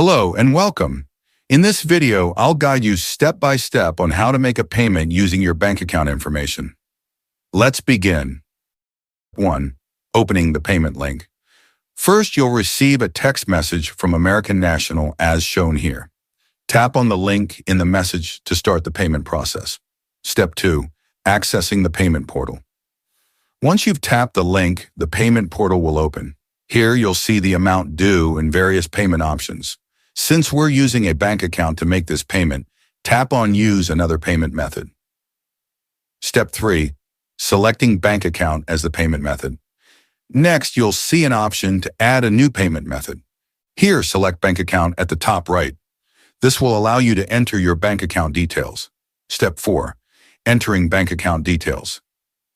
Hello and welcome. In this video, I'll guide you step by step on how to make a payment using your bank account information. Let's begin. 1. Opening the payment link. First, you'll receive a text message from American National as shown here. Tap on the link in the message to start the payment process. Step 2. Accessing the payment portal. Once you've tapped the link, the payment portal will open. Here, you'll see the amount due and various payment options. Since we're using a bank account to make this payment, tap on Use Another Payment Method. Step 3. Selecting bank account as the payment method. Next, you'll see an option to add a new payment method. Here, select bank account at the top right. This will allow you to enter your bank account details. Step 4. Entering bank account details.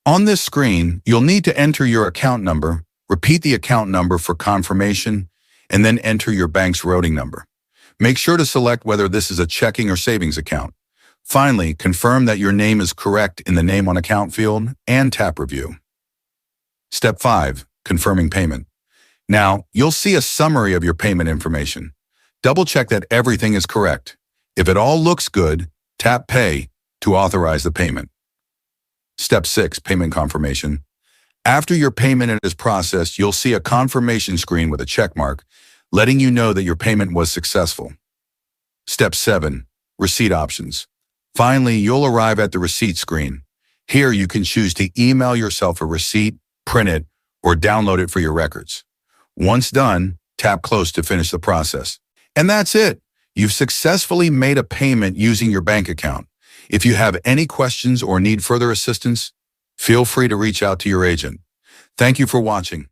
On this screen, you'll need to enter your account number, repeat the account number for confirmation, and then enter your bank's routing number. Make sure to select whether this is a checking or savings account. Finally, confirm that your name is correct in the Name on Account field and tap Review. Step 5. Confirming payment. Now, you'll see a summary of your payment information. Double-check that everything is correct. If it all looks good, tap Pay to authorize the payment. Step 6. Payment confirmation. After your payment is processed, you'll see a confirmation screen with a check mark, letting you know that your payment was successful. Step 7. Receipt options. Finally, you'll arrive at the receipt screen. Here, you can choose to email yourself a receipt, print it, or download it for your records. Once done, tap Close to finish the process. And that's it. You've successfully made a payment using your bank account. If you have any questions or need further assistance, feel free to reach out to your agent. Thank you for watching.